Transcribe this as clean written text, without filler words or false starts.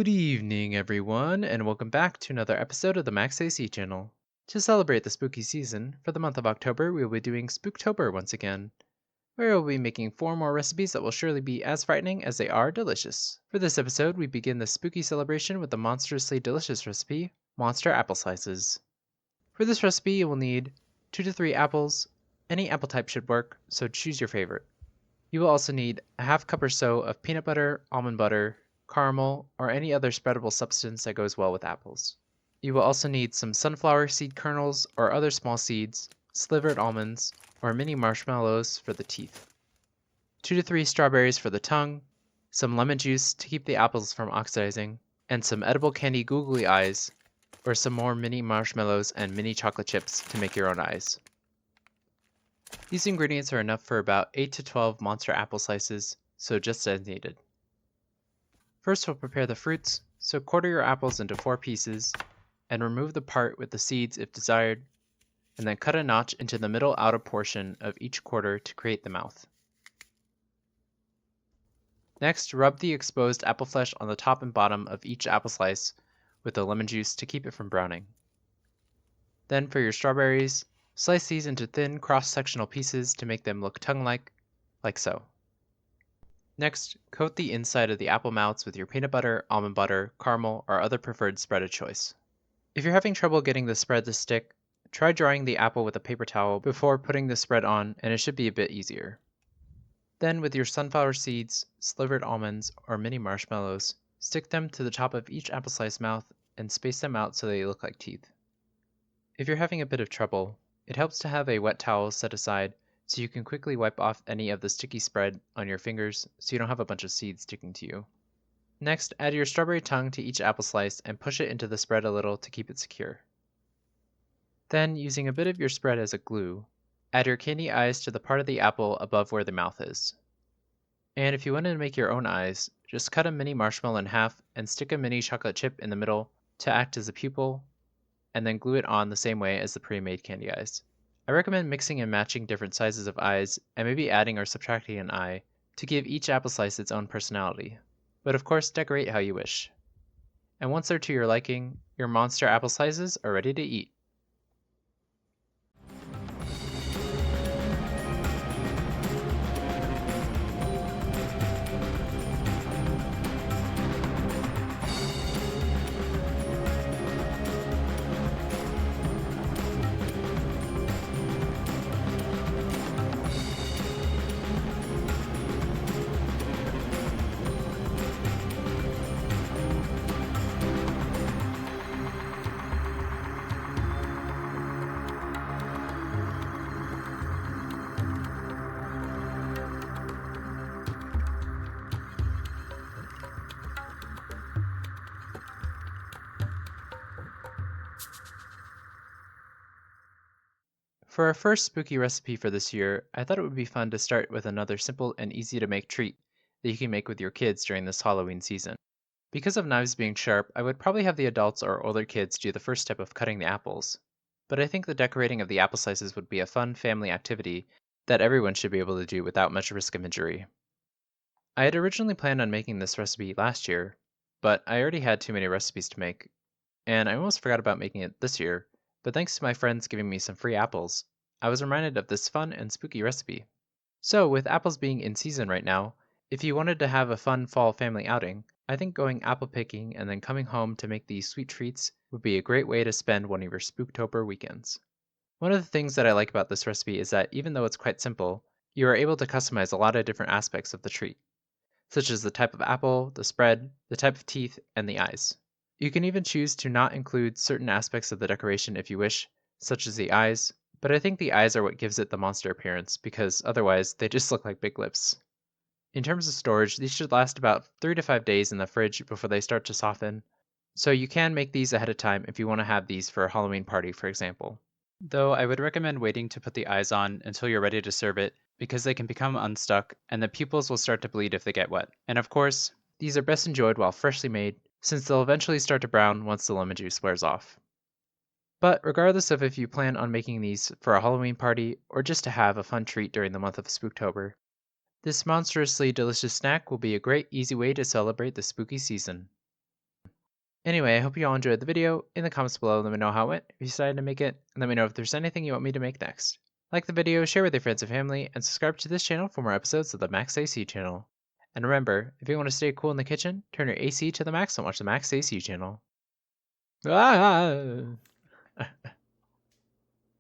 Good evening, everyone, and welcome back to another episode of the Max AC channel. To celebrate the spooky season, for the month of October, we will be doing Spooktober once again, where we will be making 4 more recipes that will surely be as frightening as they are delicious. For this episode, we begin the spooky celebration with the monstrously delicious recipe, Monster Apple Slices. For this recipe, you will need 2 to 3 apples. Any apple type should work, so choose your favorite. You will also need a half cup or so of peanut butter, almond butter, caramel, or any other spreadable substance that goes well with apples. You will also need some sunflower seed kernels or other small seeds, slivered almonds, or mini marshmallows for the teeth. 2 to 3 strawberries for the tongue, some lemon juice to keep the apples from oxidizing, and some edible candy googly eyes, or some more mini marshmallows and mini chocolate chips to make your own eyes. These ingredients are enough for about 8 to 12 monster apple slices, so just as needed. First we'll prepare the fruits, so quarter your apples into 4 pieces, and remove the part with the seeds if desired, and then cut a notch into the middle outer portion of each quarter to create the mouth. Next, rub the exposed apple flesh on the top and bottom of each apple slice with the lemon juice to keep it from browning. Then for your strawberries, slice these into thin cross-sectional pieces to make them look tongue-like, like so. Next, coat the inside of the apple mouths with your peanut butter, almond butter, caramel, or other preferred spread of choice. If you're having trouble getting the spread to stick, try drying the apple with a paper towel before putting the spread on and it should be a bit easier. Then with your sunflower seeds, slivered almonds, or mini marshmallows, stick them to the top of each apple slice mouth and space them out so they look like teeth. If you're having a bit of trouble, it helps to have a wet towel set aside so you can quickly wipe off any of the sticky spread on your fingers so you don't have a bunch of seeds sticking to you. Next, add your strawberry tongue to each apple slice and push it into the spread a little to keep it secure. Then, using a bit of your spread as a glue, add your candy eyes to the part of the apple above where the mouth is. And if you want to make your own eyes, just cut a mini marshmallow in half and stick a mini chocolate chip in the middle to act as a pupil, and then glue it on the same way as the pre-made candy eyes. I recommend mixing and matching different sizes of eyes and maybe adding or subtracting an eye to give each apple slice its own personality, but of course decorate how you wish. And once they're to your liking, your monster apple slices are ready to eat. For our first spooky recipe for this year, I thought it would be fun to start with another simple and easy to make treat that you can make with your kids during this Halloween season. Because of knives being sharp, I would probably have the adults or older kids do the first step of cutting the apples, but I think the decorating of the apple slices would be a fun family activity that everyone should be able to do without much risk of injury. I had originally planned on making this recipe last year, but I already had too many recipes to make, and I almost forgot about making it this year, but thanks to my friends giving me some free apples, I was reminded of this fun and spooky recipe. So, with apples being in season right now, if you wanted to have a fun fall family outing, I think going apple picking and then coming home to make these sweet treats would be a great way to spend one of your Spooktober weekends. One of the things that I like about this recipe is that even though it's quite simple, you are able to customize a lot of different aspects of the treat, such as the type of apple, the spread, the type of teeth, and the eyes. You can even choose to not include certain aspects of the decoration if you wish, such as the eyes, but I think the eyes are what gives it the monster appearance because otherwise they just look like big lips. In terms of storage, these should last about 3 to 5 days in the fridge before they start to soften, so you can make these ahead of time if you want to have these for a Halloween party, for example. Though I would recommend waiting to put the eyes on until you're ready to serve it because they can become unstuck and the pupils will start to bleed if they get wet. And of course, these are best enjoyed while freshly made since they'll eventually start to brown once the lemon juice wears off. But regardless of if you plan on making these for a Halloween party or just to have a fun treat during the month of Spooktober, this monstrously delicious snack will be a great easy way to celebrate the spooky season. Anyway, I hope you all enjoyed the video. In the comments below, let me know how it went, if you decided to make it, and let me know if there's anything you want me to make next. Like the video, share with your friends and family, and subscribe to this channel for more episodes of the Max AC channel. And remember, if you want to stay cool in the kitchen, turn your AC to the max and watch the Max AC channel. Ah!